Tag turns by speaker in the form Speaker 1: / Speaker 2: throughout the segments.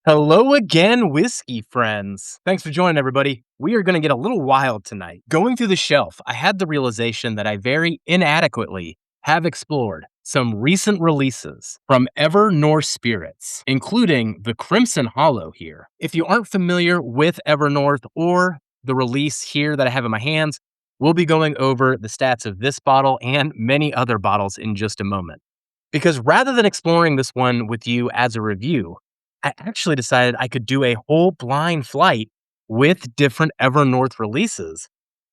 Speaker 1: Hello again, whiskey friends. Thanks for joining, everybody. We are going to get a little wild tonight. Going through the shelf, I had the realization that I very inadequately have explored some recent releases from Evernorth Spirits, including the Crimson Hollow here. If you aren't familiar with Evernorth or the release here that I have in my hands, we'll be going over the stats of this bottle and many other bottles in just a moment. Because rather than exploring this one with you as a review, I actually decided I could do a whole blind flight with different Evernorth releases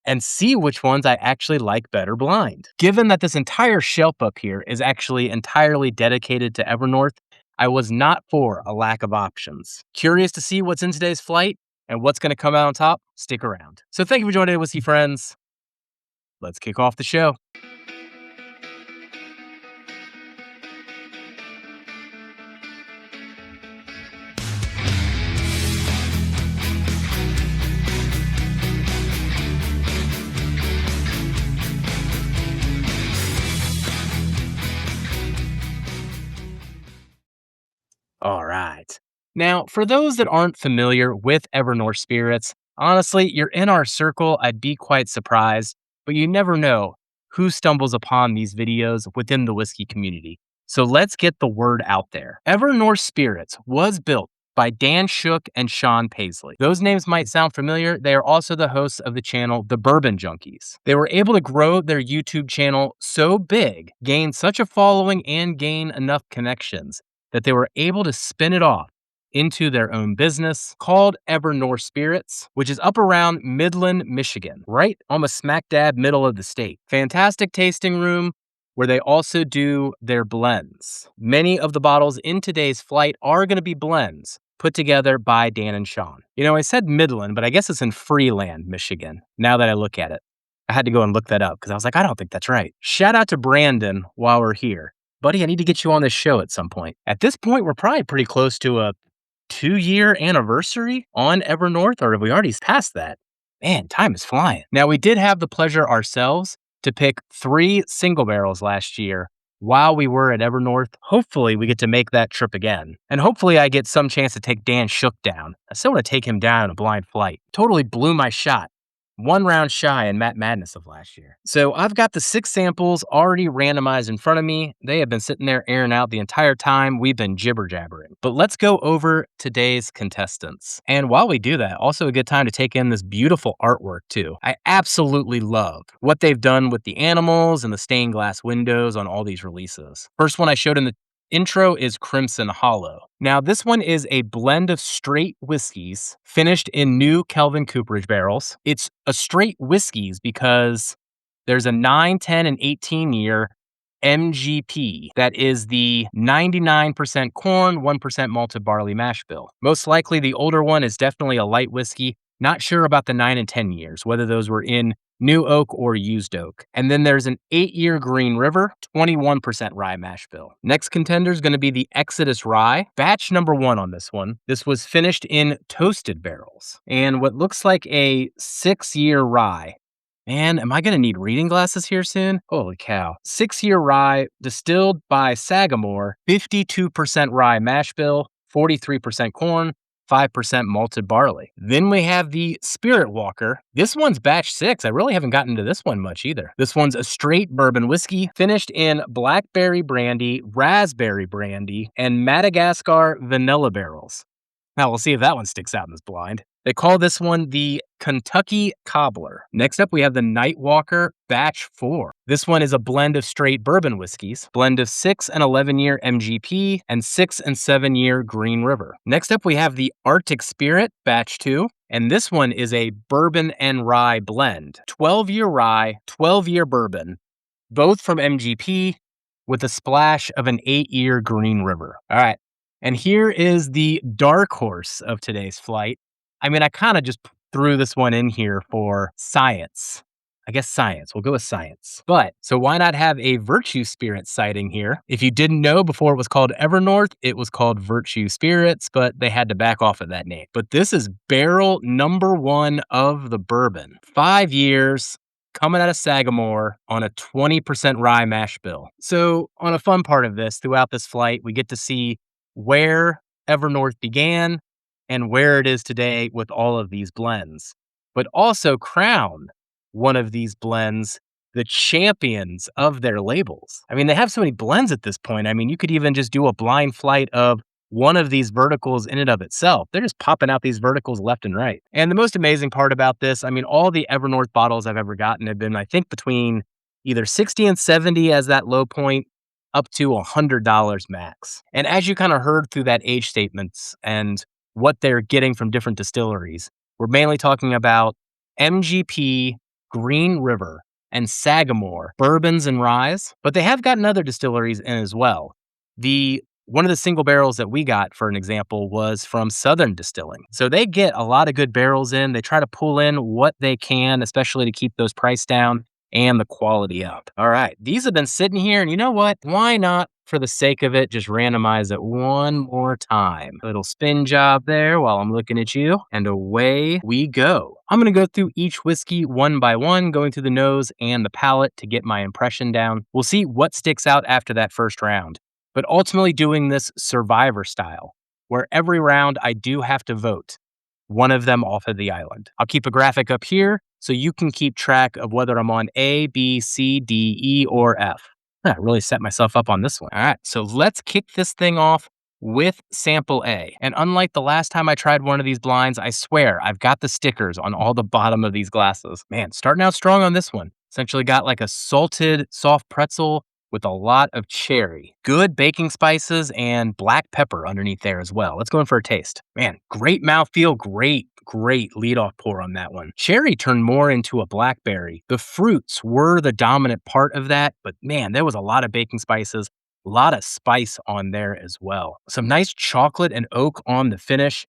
Speaker 1: and see which ones I actually like better blind. Given that this entire shelf up here is actually entirely dedicated to Evernorth, I was not for a lack of options. Curious to see what's in today's flight and what's going to come out on top? Stick around. So thank you for joining Whiskey Friends. Let's kick off the show. All right. Now, for those that aren't familiar with Evernorth Spirits, honestly, you're in our circle. I'd be quite surprised, but you never know who stumbles upon these videos within the whiskey community. So let's get the word out there. Evernorth Spirits was built by Dan Shook and Sean Paisley. Those names might sound familiar. They are also the hosts of the channel The Bourbon Junkies. They were able to grow their YouTube channel so big, gain such a following, and gain enough connections that they were able to spin it off into their own business called Evernorth Spirits, which is up around Midland, Michigan, right almost smack dab middle of the state. Fantastic tasting room where they also do their blends. Many of the bottles in today's flight are going to be blends put together by Dan and Sean. You know, I said Midland, but I guess it's in Freeland, Michigan, now that I look at it. I had to go and look that up because I was like, I don't think that's right. Shout out to Brandon while we're here. Buddy, I need to get you on this show at some point. At this point, we're probably pretty close to a 2-year anniversary on Evernorth, or have we already passed that? Man, time is flying. Now, we did have the pleasure ourselves to pick 3 single barrels last year while we were at Evernorth. Hopefully, we get to make that trip again. And hopefully, I get some chance to take Dan Shook down. I still want to take him down in a blind flight. Totally blew my shot. 1 round shy in Matt Madness of last year. So I've got the 6 samples already randomized in front of me. They have been sitting there airing out the entire time we've been jibber jabbering. But let's go over today's contestants. And while we do that, also a good time to take in this beautiful artwork too. I absolutely love what they've done with the animals and the stained glass windows on all these releases. First one I showed in the intro is Crimson Hollow. Now, this one is a blend of straight whiskeys finished in new Kelvin cooperage barrels. It's a straight whiskeys because there's a 9, 10, and 18 year MGP that is the 99% corn, 1% malted barley mash bill. Most likely the older one is definitely a light whiskey. Not sure about the 9 and 10 years, whether those were in new oak or used oak. And then there's an 8-year Green River, 21% rye mash bill. Next contender is going to be the Exodus Rye, batch number 1 on this one. This was finished in toasted barrels and what looks like a 6-year rye. Man, am I going to need reading glasses here soon? Holy cow. 6-year rye distilled by Sagamore, 52% rye mash bill, 43% corn, 5% malted barley. Then we have the Spirit Walker. This one's batch 6. I really haven't gotten to this one much either. This one's a straight bourbon whiskey finished in blackberry brandy, raspberry brandy, and Madagascar vanilla barrels. Now we'll see if that one sticks out in this blind. They call this one the Kentucky Cobbler. Next up, we have the Nightwalker Batch 4. This one is a blend of straight bourbon whiskeys, blend of 6 and 11-year MGP, and 6 and 7-year Green River. Next up, we have the Arctic Spirit Batch 2. And this one is a bourbon and rye blend. 12-year rye, 12-year bourbon, both from MGP with a splash of an 8-year Green River. All right. And here is the dark horse of today's flight. I mean, I kind of just threw this one in here for science. I guess science. We'll go with science. But, so why not have a Virtue Spirit sighting here? If you didn't know, before it was called Evernorth, it was called Virtue Spirits, but they had to back off of that name. But this is barrel number 1 of the bourbon. 5 years, coming out of Sagamore on a 20% rye mash bill. So, on a fun part of this, throughout this flight, we get to see where Evernorth began and where it is today with all of these blends, but also crown one of these blends the champions of their labels. I mean, they have so many blends at this point. I mean, you could even just do a blind flight of one of these verticals in and of itself. They're just popping out these verticals left and right. And the most amazing part about this, I mean, all the Evernorth bottles I've ever gotten have been, I think, between either 60 and 70 as that low point, up to $100 max. And as you kind of heard through that age statements and what they're getting from different distilleries, we're mainly talking about MGP, Green River, and Sagamore bourbons and ryes, but they have gotten other distilleries in as well. The one of the single barrels that we got, for an example, was from Southern Distilling. So they get a lot of good barrels in. They try to pull in what they can, especially to keep those price down and the quality up. All right, these have been sitting here, and you know what? Why not, for the sake of it, just randomize it one more time? A little spin job there while I'm looking at you, and away we go. I'm gonna go through each whiskey one by one, going through the nose and the palate to get my impression down. We'll see what sticks out after that first round, but ultimately doing this survivor style, where every round I do have to vote one of them off of the island. I'll keep a graphic up here so you can keep track of whether I'm on A, B, C, D, E, or F. I really set myself up on this one. All right, so let's kick this thing off with sample A. And unlike the last time I tried one of these blinds, I swear I've got the stickers on all the bottom of these glasses. Man, starting out strong on this one. Essentially got like a salted soft pretzel with a lot of cherry. Good baking spices and black pepper underneath there as well. Let's go in for a taste. Man, great mouthfeel, great leadoff pour on that one. Cherry turned more into a blackberry. The fruits were the dominant part of that, but man, there was a lot of baking spices, a lot of spice on there as well. Some nice chocolate and oak on the finish.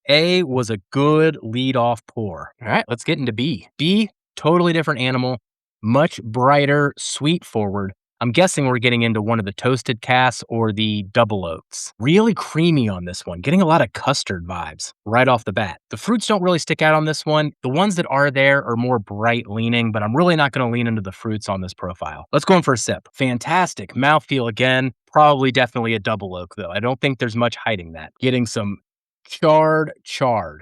Speaker 1: A was a good leadoff pour. All right, let's get into B. B, totally different animal, much brighter, sweet forward. I'm guessing we're getting into one of the toasted casks or the double oaks. Really creamy on this one, getting a lot of custard vibes right off the bat. The fruits don't really stick out on this one. The ones that are there are more bright leaning, but I'm really not going to lean into the fruits on this profile. Let's go in for a sip. Fantastic mouthfeel again. Probably definitely a double oak though. I don't think there's much hiding that. Getting some charred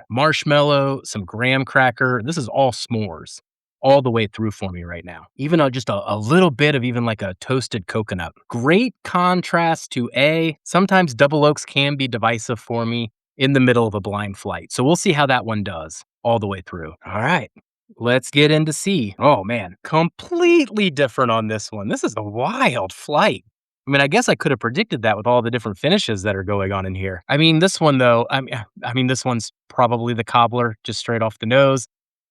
Speaker 1: marshmallow, some graham cracker. This is all s'mores all the way through for me right now. Even just a little bit of even like a toasted coconut. Great contrast to A. Sometimes double oaks can be divisive for me in the middle of a blind flight. So we'll see how that one does all the way through. All right, let's get into C. Oh man, completely different on this one. This is a wild flight. I mean, I guess I could have predicted that with all the different finishes that are going on in here. I mean, this one though, I mean, this one's probably the cobbler, just straight off the nose.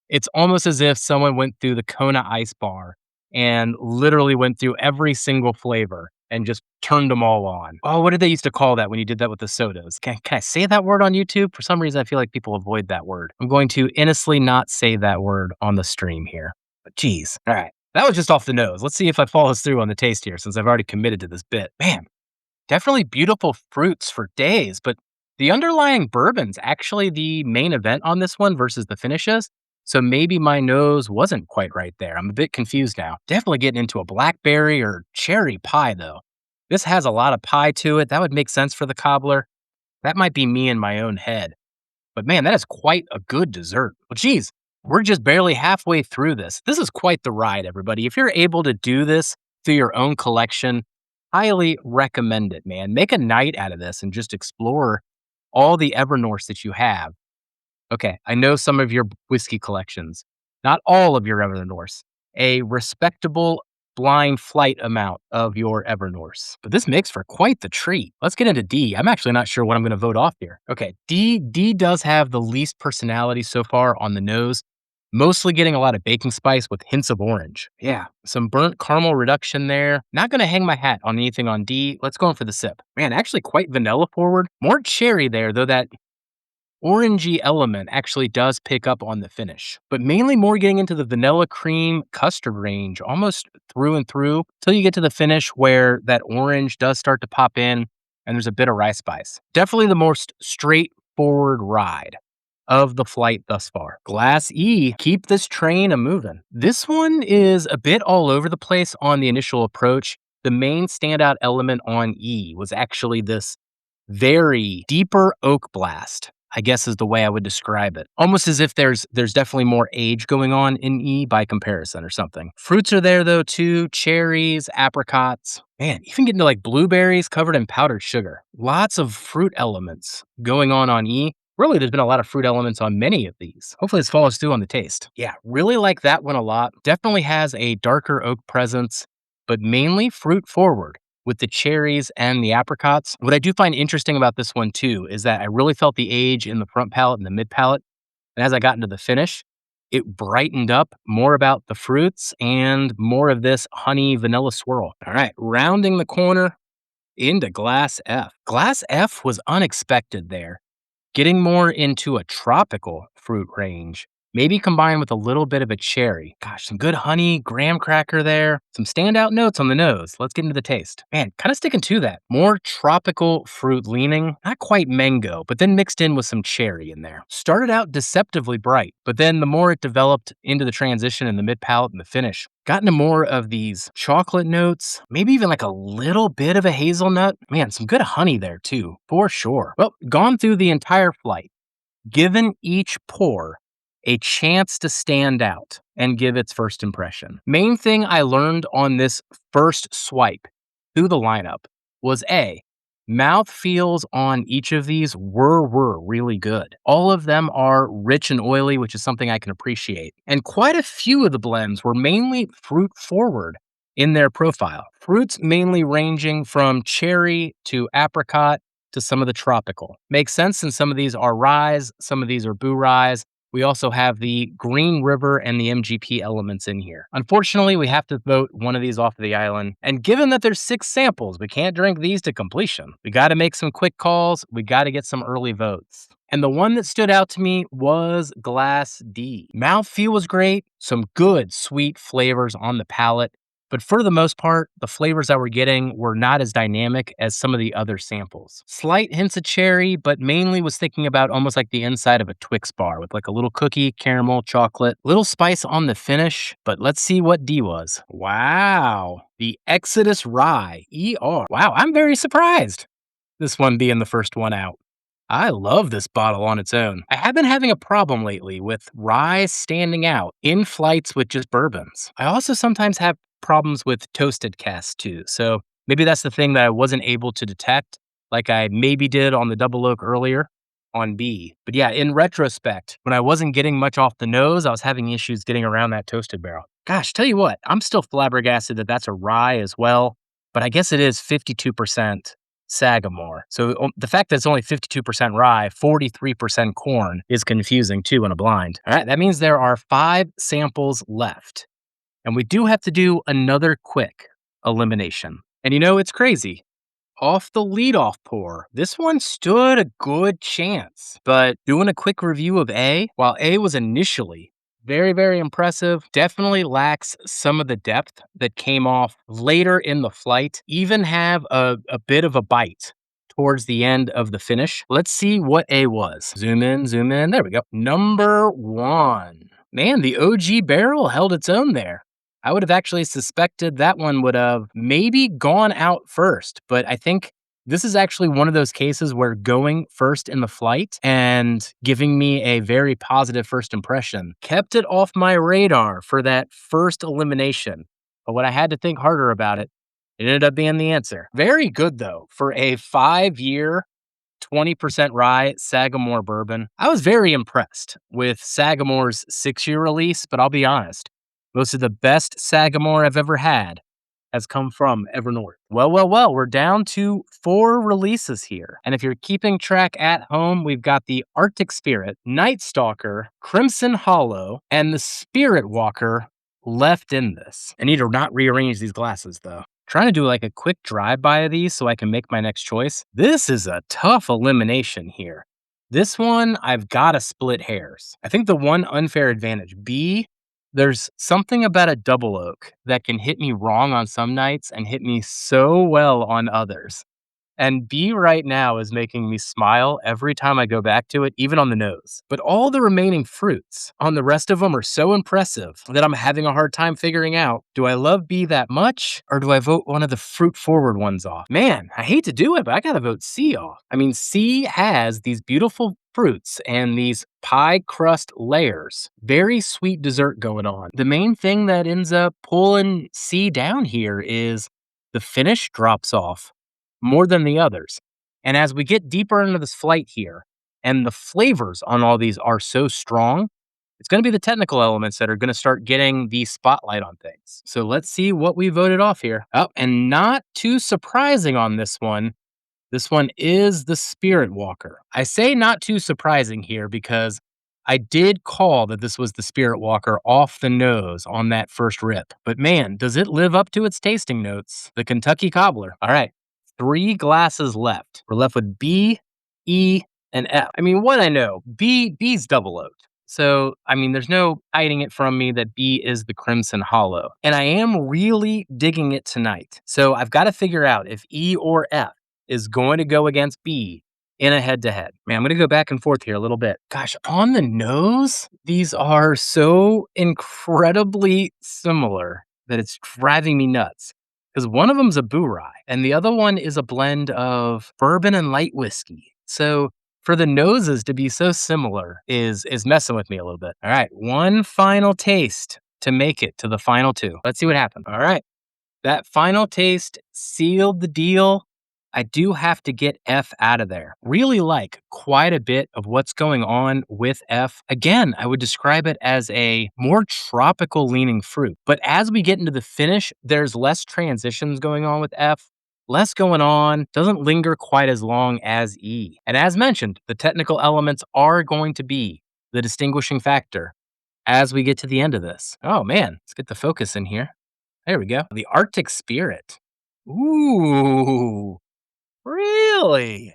Speaker 1: It's almost as if someone went through the Kona Ice Bar and literally went through every single flavor and just turned them all on. Oh, what did they used to call that when you did that with the sodas? Can I say that word on YouTube? For some reason, I feel like people avoid that word. I'm going to innocently not say that word on the stream here. But geez. All right. That was just off the nose. Let's see if I follow through on the taste here since I've already committed to this bit. Man, definitely beautiful fruits for days, but the underlying bourbon's actually the main event on this one versus the finishes. So maybe my nose wasn't quite right there. I'm a bit confused now. Definitely getting into a blackberry or cherry pie, though. This has a lot of pie to it. That would make sense for the cobbler. That might be me in my own head. But man, that is quite a good dessert. Well, geez, we're just barely halfway through this. This is quite the ride, everybody. If you're able to do this through your own collection, highly recommend it, man. Make a night out of this and just explore all the Evernorths that you have. Okay, I know some of your whiskey collections, not all of your Evernorths, a respectable blind flight amount of your Evernorths. But this makes for quite the treat. Let's get into D. I'm actually not sure what I'm going to vote off here. Okay, D does have the least personality so far on the nose, mostly getting a lot of baking spice with hints of orange. Yeah, some burnt caramel reduction there. Not going to hang my hat on anything on D. Let's go in for the sip. Man, actually quite vanilla forward. More cherry there, though that orangey element actually does pick up on the finish, but mainly more getting into the vanilla cream custard range almost through and through till you get to the finish where that orange does start to pop in and there's a bit of rice spice. Definitely the most straightforward ride of the flight thus far. Glass E, keep this train a-moving. This one is a bit all over the place on the initial approach. The main standout element on E was actually this very deeper oak blast, I guess is the way I would describe it. Almost as if there's definitely more age going on in E by comparison or something. Fruits are there though too, cherries, apricots. Man, even getting to like blueberries covered in powdered sugar. Lots of fruit elements going on E. Really, there's been a lot of fruit elements on many of these. Hopefully, this follows through on the taste. Yeah, really like that one a lot. Definitely has a darker oak presence, but mainly fruit forward with the cherries and the apricots. What I do find interesting about this one too is that I really felt the age in the front palate and the mid palate. And as I got into the finish, it brightened up more about the fruits and more of this honey vanilla swirl. All right, rounding the corner into Glass F. Glass F was unexpected there. Getting more into a tropical fruit range, maybe combined with a little bit of a cherry. Gosh, some good honey, graham cracker there, some standout notes on the nose. Let's get into the taste. Man, kind of sticking to that. More tropical fruit leaning, not quite mango, but then mixed in with some cherry in there. Started out deceptively bright, but then the more it developed into the transition in the mid palate and the finish, got into more of these chocolate notes, maybe even like a little bit of a hazelnut. Man, some good honey there too, for sure. Well, gone through the entire flight, given each pour a chance to stand out and give its first impression. Main thing I learned on this first swipe through the lineup was A, mouth feels on each of these were really good. All of them are rich and oily, which is something I can appreciate. And quite a few of the blends were mainly fruit forward in their profile. Fruits mainly ranging from cherry to apricot to some of the tropical. Makes sense since some of these are ryes, some of these are boo ryes. We also have the Green River and the MGP elements in here. Unfortunately, we have to vote one of these off of the island. And given that there's 6 samples, we can't drink these to completion. We got to make some quick calls. We got to get some early votes. And the one that stood out to me was Glass D. Mouthfeel was great. Some good sweet flavors on the palate. But for the most part, the flavors that we're getting were not as dynamic as some of the other samples. Slight hints of cherry, but mainly was thinking about almost like the inside of a Twix bar with like a little cookie, caramel, chocolate, little spice on the finish. But let's see what D was. Wow. The Exodus Rye, ER. Wow, I'm very surprised. This one being the first one out. I love this bottle on its own. I have been having a problem lately with rye standing out in flights with just bourbons. I also sometimes have problems with toasted casks too, so maybe that's the thing that I wasn't able to detect, like I maybe did on the double oak earlier on B. But yeah, in retrospect, when I wasn't getting much off the nose, I was having issues getting around that toasted barrel. Gosh, tell you what, I'm still flabbergasted that that's a rye as well, but I guess it is 52% Sagamore. So the fact that it's only 52% rye, 43% corn is confusing too in a blind. All right, that means there are 5 samples left. And we do have to do another quick elimination. And you know, it's crazy. Off the leadoff pour, this one stood a good chance. But doing a quick review of A, while A was initially very impressive, definitely lacks some of the depth that came off later in the flight, even have a bit of a bite towards the end of the finish. Let's see what A was. Zoom in. There we go. Number 1. Man, the OG barrel held its own there. I would have actually suspected that one would have maybe gone out first, but I think this is actually one of those cases where going first in the flight and giving me a very positive first impression kept it off my radar for that first elimination. But when I had to think harder about it, it ended up being the answer. Very good though for a 5-year 20% rye Sagamore bourbon. I was very impressed with Sagamore's 6-year release, but I'll be honest, most of the best Sagamore I've ever had has come from Evernorth. Well, we're down to 4 releases here. And if you're keeping track at home, we've got the Arctic Spirit, Night Stalker, Crimson Hollow, and the Spirit Walker left in this. I need to not rearrange these glasses though. Trying to do like a quick drive-by of these so I can make my next choice. This is a tough elimination here. This one, I've got to split hairs. I think the one unfair advantage, B, there's something about a double oak that can hit me wrong on some nights and hit me so well on others. And B right now is making me smile every time I go back to it, even on the nose. But all the remaining fruits on the rest of them are so impressive that I'm having a hard time figuring out, do I love B that much or do I vote one of the fruit forward ones off? Man, I hate to do it, but I gotta vote C off. I mean, C has these beautiful fruits and these pie crust layers. Very sweet dessert going on. The main thing that ends up pulling C down here is the finish drops off more than the others. And as we get deeper into this flight here, and the flavors on all these are so strong, it's going to be the technical elements that are going to start getting the spotlight on things. So let's see what we voted off here. Oh, and not too surprising on this one is the Spirit Walker. I say not too surprising here because I did call that this was the Spirit Walker off the nose on that first rip. But man, does it live up to its tasting notes? The Kentucky Cobbler. All right, 3 glasses left. We're left with B, E, and F. I mean, what I know, B's double oaked. So, I mean, there's no hiding it from me that B is the Crimson Hollow. And I am really digging it tonight. So I've got to figure out if E or F is going to go against B in a head-to-head. Man, I'm going to go back and forth here a little bit. Gosh, on the nose, these are so incredibly similar that it's driving me nuts. Because one of them's a Boo Rye, and the other one is a blend of bourbon and light whiskey. So for the noses to be so similar is messing with me a little bit. All right, one final taste to make it to the final two. Let's see what happens. All right, that final taste sealed the deal. I do have to get F out of there. Really like quite a bit of what's going on with F. Again, I would describe it as a more tropical leaning fruit. But as we get into the finish, there's less transitions going on with F. Less going on, doesn't linger quite as long as E. And as mentioned, the technical elements are going to be the distinguishing factor as we get to the end of this. Oh man, let's get the focus in here. There we go. The Arctic Spirit. Ooh. Really?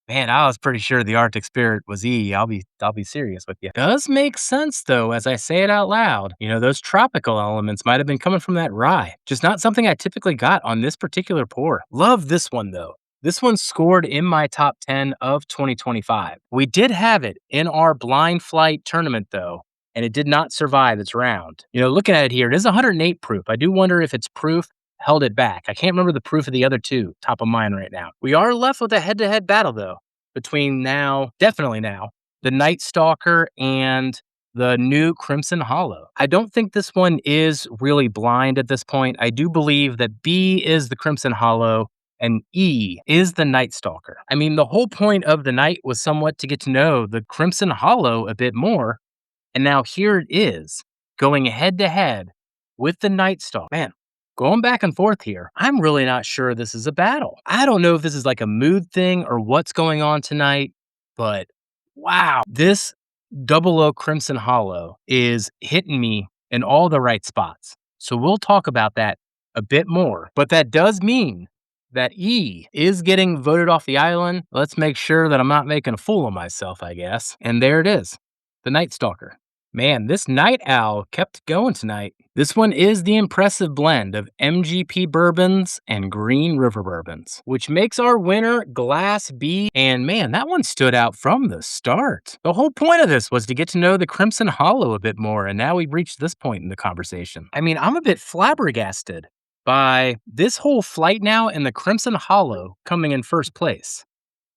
Speaker 1: Man, I was pretty sure the Arctic Spirit was E. I'll be serious with you. Does make sense though, as I say it out loud. You know, those tropical elements might have been coming from that rye. Just not something I typically got on this particular pour. Love this one though. This one scored in my top 10 of 2025. We did have it in our blind flight tournament though, and it did not survive its round. You know, looking at it here, it is 108 proof. I do wonder if its proof held it back. I can't remember the proof of the other two, top of mind right now. We are left with a head-to-head battle, though, between definitely now, the Night Stalker and the new Crimson Hollow. I don't think this one is really blind at this point. I do believe that B is the Crimson Hollow and E is the Night Stalker. I mean, the whole point of the night was somewhat to get to know the Crimson Hollow a bit more, and now here it is, going head-to-head with the Night Stalker. Man, going back and forth here, I'm really not sure this is a battle. I don't know if this is like a mood thing or what's going on tonight, but wow, this Double O Crimson Hollow is hitting me in all the right spots. So we'll talk about that a bit more, but that does mean that E is getting voted off the island. Let's make sure that I'm not making a fool of myself, I guess. And there it is, the Night Stalker. Man, this Night Owl kept going tonight. This one is the impressive blend of MGP bourbons and Green River bourbons, which makes our winner Glass B. And man, that one stood out from the start. The whole point of this was to get to know the Crimson Hollow a bit more, and now we've reached this point in the conversation. I mean, I'm a bit flabbergasted by this whole flight now and the Crimson Hollow coming in first place.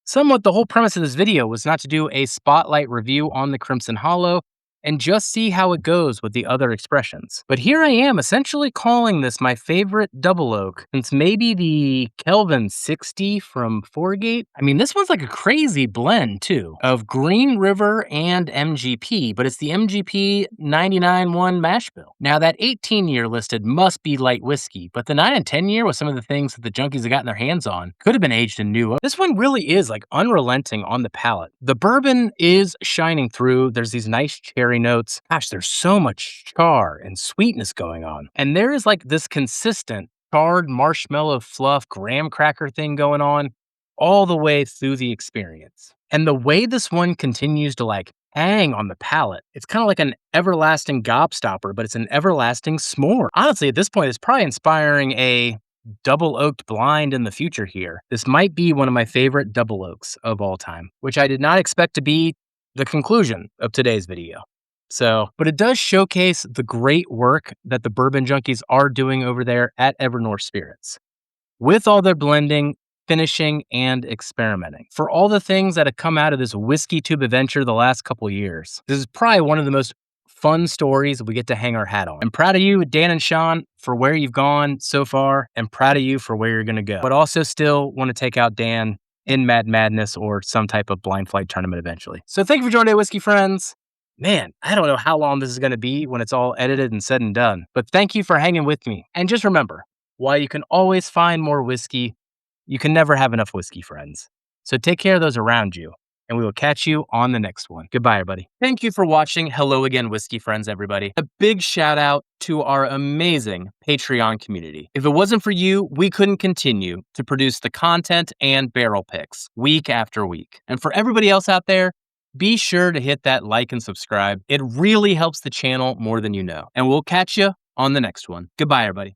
Speaker 1: Somewhat the whole premise of this video was not to do a spotlight review on the Crimson Hollow, and just see how it goes with the other expressions. But here I am essentially calling this my favorite double oak since maybe the Kelvin 60 from Foregate. I mean, this one's like a crazy blend too of Green River and MGP, but it's the MGP 99-1 mash bill. Now that 18-year listed must be light whiskey, but the 9 and 10-year with some of the things that the junkies have gotten their hands on could have been aged in new oak. This one really is like unrelenting on the palate. The bourbon is shining through. There's these nice cherry notes. Gosh, there's so much char and sweetness going on. And there is like this consistent charred marshmallow fluff graham cracker thing going on all the way through the experience. And the way this one continues to like hang on the palate, it's kind of like an everlasting gobstopper, but it's an everlasting s'more. Honestly, at this point, it's probably inspiring a double oaked blind in the future here. This might be one of my favorite double oaks of all time, which I did not expect to be the conclusion of today's video. But it does showcase the great work that the bourbon junkies are doing over there at Evernorth Spirits with all their blending, finishing, and experimenting. For all the things that have come out of this whiskey tube adventure the last couple years, this is probably one of the most fun stories we get to hang our hat on. I'm proud of you, Dan and Sean, for where you've gone so far, and proud of you for where you're going to go. But also still want to take out Dan in Mad Madness or some type of blind flight tournament eventually. So thank you for joining, Whiskey Friends. Man, I don't know how long this is going to be when it's all edited and said and done, but thank you for hanging with me. And just remember, while you can always find more whiskey, you can never have enough whiskey friends. So take care of those around you, and we will catch you on the next one. Goodbye, everybody. Thank you for watching Hello Again, Whiskey Friends, everybody. A big shout out to our amazing Patreon community. If it wasn't for you, we couldn't continue to produce the content and barrel picks week after week. And for everybody else out there, be sure to hit that like and subscribe. It really helps the channel more than you know. And we'll catch you on the next one. Goodbye, everybody.